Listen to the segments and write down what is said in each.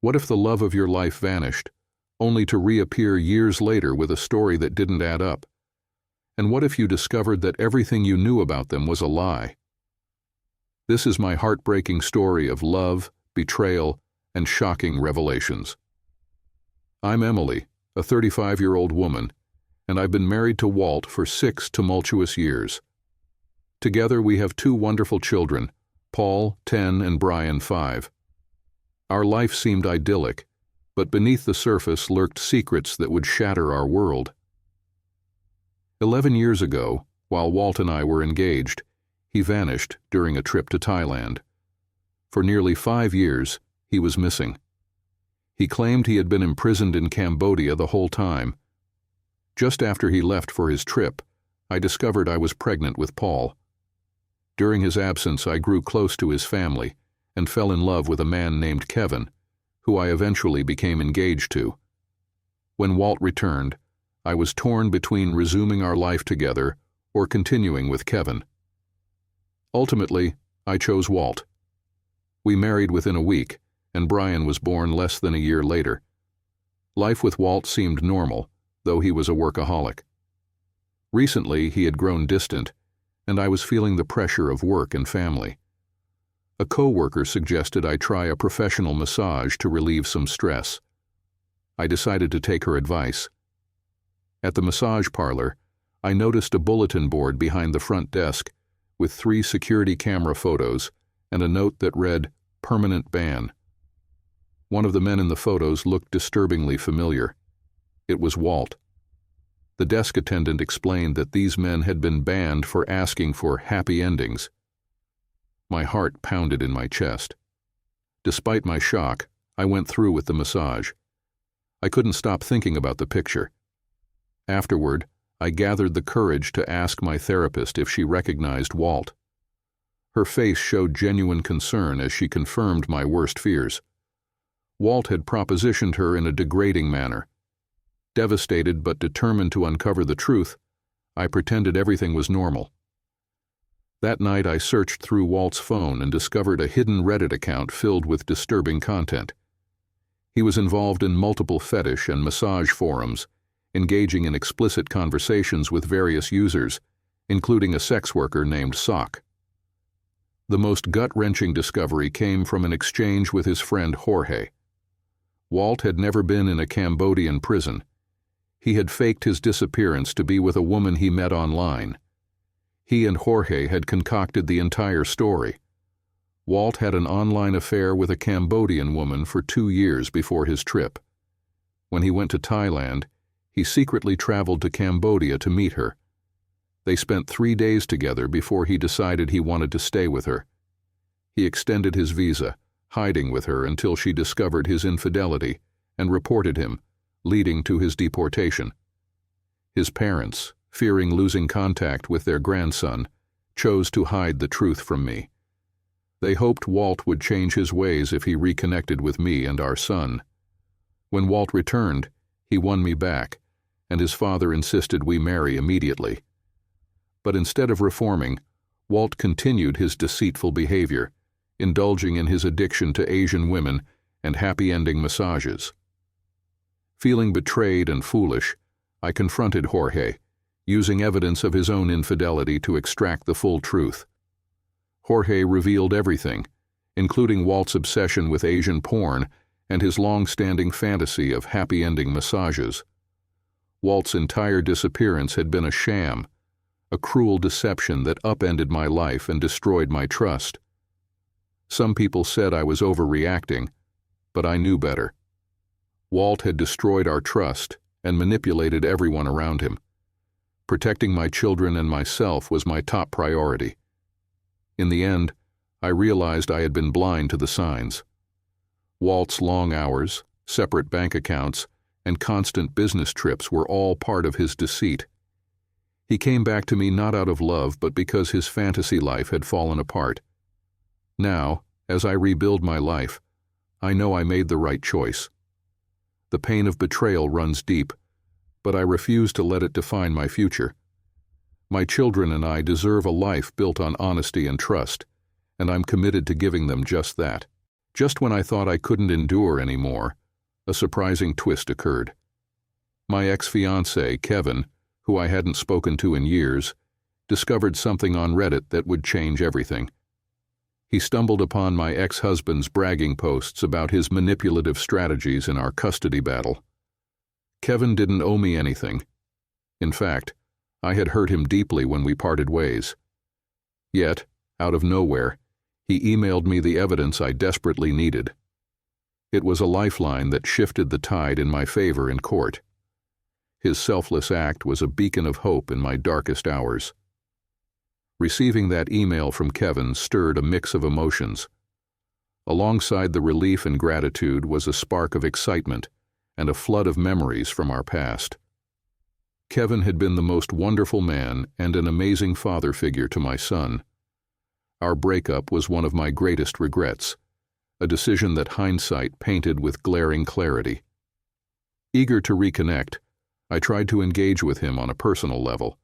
What if the love of your life vanished, only to reappear years later with a story that didn't add up? And what if you discovered that everything you knew about them was a lie? This is my heartbreaking story of love, betrayal, and shocking revelations. I'm Emily, a 35-year-old woman, and I've been married to Walt for 6 tumultuous years. Together we have 2 wonderful children, Paul, 10, and Brian, 5. Our life seemed idyllic, but beneath the surface lurked secrets that would shatter our world. 11 years ago, while Walt and I were engaged, he vanished during a trip to Thailand. For nearly 5 years, he was missing. He claimed he had been imprisoned in Cambodia the whole time. Just after he left for his trip, I discovered I was pregnant with Paul. During his absence, I grew close to his family and fell in love with a man named Kevin, who I eventually became engaged to. When Walt returned, I was torn between resuming our life together or continuing with Kevin. Ultimately, I chose Walt. We married within a week, and Brian was born less than a year later. Life with Walt seemed normal, though he was a workaholic. Recently, he had grown distant, and I was feeling the pressure of work and family. A co-worker suggested I try a professional massage to relieve some stress. I decided to take her advice. At the massage parlor, I noticed a bulletin board behind the front desk with 3 security camera photos and a note that read, "Permanent ban." One of the men in the photos looked disturbingly familiar. It was Walt. The desk attendant explained that these men had been banned for asking for happy endings. My heart pounded in my chest. Despite my shock, I went through with the massage. I couldn't stop thinking about the picture. Afterward, I gathered the courage to ask my therapist if she recognized Walt. Her face showed genuine concern as she confirmed my worst fears. Walt had propositioned her in a degrading manner. Devastated but determined to uncover the truth, I pretended everything was normal. That night I searched through Walt's phone and discovered a hidden Reddit account filled with disturbing content. He was involved in multiple fetish and massage forums, engaging in explicit conversations with various users, including a sex worker named Sock. The most gut-wrenching discovery came from an exchange with his friend Jorge. Walt had never been in a Cambodian prison. He had faked his disappearance to be with a woman he met online. He and Jorge had concocted the entire story. Walt had an online affair with a Cambodian woman for 2 years before his trip. When he went to Thailand, he secretly traveled to Cambodia to meet her. They spent 3 days together before he decided he wanted to stay with her. He extended his visa, hiding with her until she discovered his infidelity and reported him, leading to his deportation. His parents, fearing losing contact with their grandson, chose to hide the truth from me. They hoped Walt would change his ways if he reconnected with me and our son. When Walt returned, he won me back, and his father insisted we marry immediately. But instead of reforming, Walt continued his deceitful behavior, indulging in his addiction to Asian women and happy-ending massages. Feeling betrayed and foolish, I confronted Jorge, using evidence of his own infidelity to extract the full truth. Jorge revealed everything, including Walt's obsession with Asian porn and his long-standing fantasy of happy-ending massages. Walt's entire disappearance had been a sham, a cruel deception that upended my life and destroyed my trust. Some people said I was overreacting, but I knew better. Walt had destroyed our trust and manipulated everyone around him. Protecting my children and myself was my top priority. In the end, I realized I had been blind to the signs. Walt's long hours, separate bank accounts, and constant business trips were all part of his deceit. He came back to me not out of love, but because his fantasy life had fallen apart. Now, as I rebuild my life, I know I made the right choice. The pain of betrayal runs deep, but I refuse to let it define my future. My children and I deserve a life built on honesty and trust, and I'm committed to giving them just that. Just when I thought I couldn't endure anymore, a surprising twist occurred. My ex-fiance, Kevin, who I hadn't spoken to in years, discovered something on Reddit that would change everything. He stumbled upon my ex-husband's bragging posts about his manipulative strategies in our custody battle. Kevin didn't owe me anything. In fact, I had hurt him deeply when we parted ways. Yet, out of nowhere, he emailed me the evidence I desperately needed. It was a lifeline that shifted the tide in my favor in court. His selfless act was a beacon of hope in my darkest hours. Receiving that email from Kevin stirred a mix of emotions. Alongside the relief and gratitude was a spark of excitement and a flood of memories from our past. Kevin had been the most wonderful man and an amazing father figure to my son. Our breakup was one of my greatest regrets, a decision that hindsight painted with glaring clarity. Eager to reconnect, I tried to engage with him on a personal level.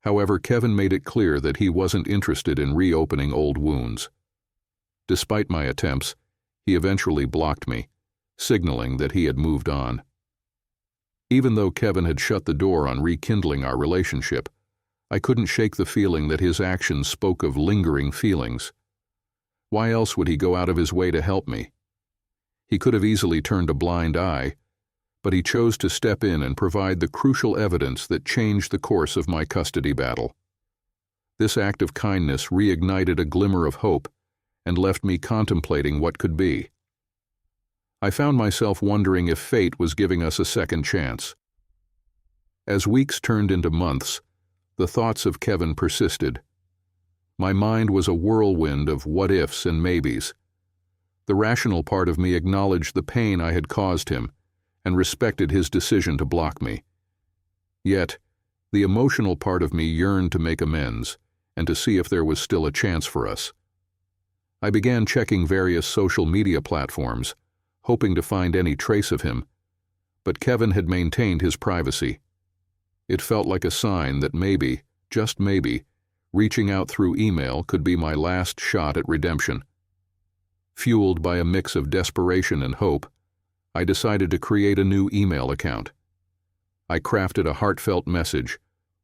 However, Kevin made it clear that he wasn't interested in reopening old wounds. Despite my attempts, he eventually blocked me, signaling that he had moved on. Even though Kevin had shut the door on rekindling our relationship, I couldn't shake the feeling that his actions spoke of lingering feelings. Why else would he go out of his way to help me? He could have easily turned a blind eye, but he chose to step in and provide the crucial evidence that changed the course of my custody battle. This act of kindness reignited a glimmer of hope and left me contemplating what could be. I found myself wondering if fate was giving us a second chance. As weeks turned into months, the thoughts of Kevin persisted. My mind was a whirlwind of what-ifs and maybes. The rational part of me acknowledged the pain I had caused him and respected his decision to block me. Yet, the emotional part of me yearned to make amends and to see if there was still a chance for us. I began checking various social media platforms, hoping to find any trace of him, but Kevin had maintained his privacy. It felt like a sign that maybe, just maybe, reaching out through email could be my last shot at redemption. Fueled by a mix of desperation and hope, I decided to create a new email account. I crafted a heartfelt message,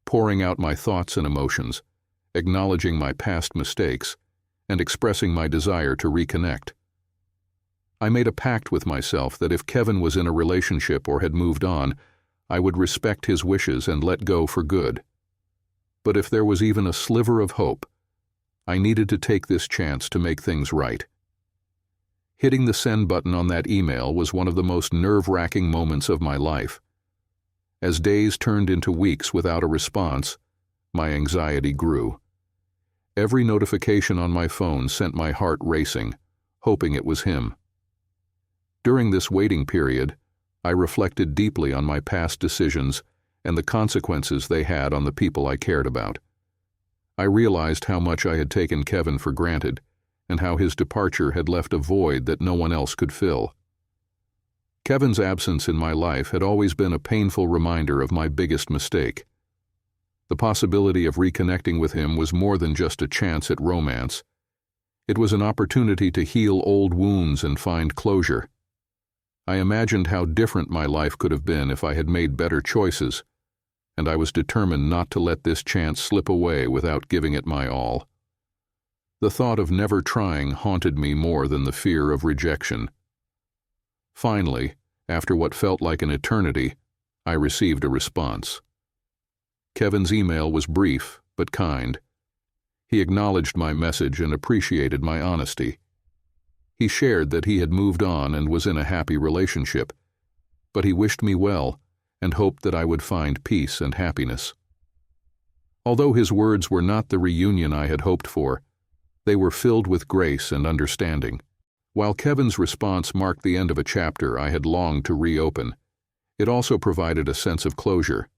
pouring out my thoughts and emotions, acknowledging my past mistakes, and expressing my desire to reconnect. I made a pact with myself that if Kevin was in a relationship or had moved on, I would respect his wishes and let go for good. But if there was even a sliver of hope, I needed to take this chance to make things right. Hitting the send button on that email was one of the most nerve-wracking moments of my life. As days turned into weeks without a response, my anxiety grew. Every notification on my phone sent my heart racing, hoping it was him. During this waiting period, I reflected deeply on my past decisions and the consequences they had on the people I cared about. I realized how much I had taken Kevin for granted, and how his departure had left a void that no one else could fill. Kevin's absence in my life had always been a painful reminder of my biggest mistake. The possibility of reconnecting with him was more than just a chance at romance. It was an opportunity to heal old wounds and find closure. I imagined how different my life could have been if I had made better choices, and I was determined not to let this chance slip away without giving it my all. The thought of never trying haunted me more than the fear of rejection. Finally, after what felt like an eternity, I received a response. Kevin's email was brief but kind. He acknowledged my message and appreciated my honesty. He shared that he had moved on and was in a happy relationship, but he wished me well and hoped that I would find peace and happiness. Although his words were not the reunion I had hoped for, they were filled with grace and understanding. While Kevin's response marked the end of a chapter I had longed to reopen, it also provided a sense of closure.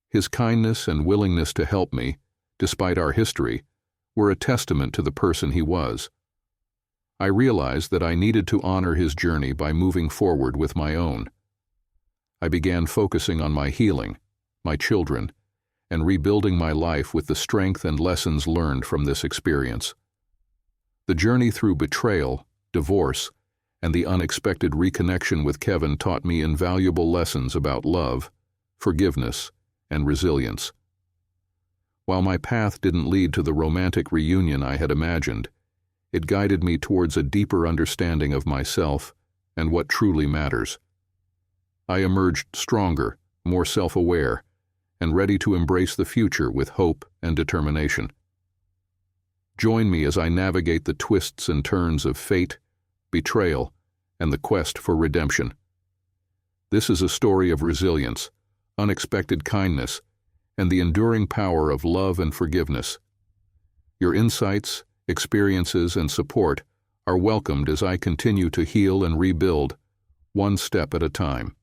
His kindness and willingness to help me, despite our history, were a testament to the person he was. I realized that I needed to honor his journey by moving forward with my own. I began focusing on my healing, my children, and rebuilding my life with the strength and lessons learned from this experience. The journey through betrayal, divorce, and the unexpected reconnection with Kevin taught me invaluable lessons about love, forgiveness, and resilience. While my path didn't lead to the romantic reunion I had imagined, it guided me towards a deeper understanding of myself and what truly matters. I emerged stronger, more self-aware, and ready to embrace the future with hope and determination. Join me as I navigate the twists and turns of fate, betrayal, and the quest for redemption. This is a story of resilience, unexpected kindness, and the enduring power of love and forgiveness. Your insights, experiences, and support are welcomed as I continue to heal and rebuild, one step at a time.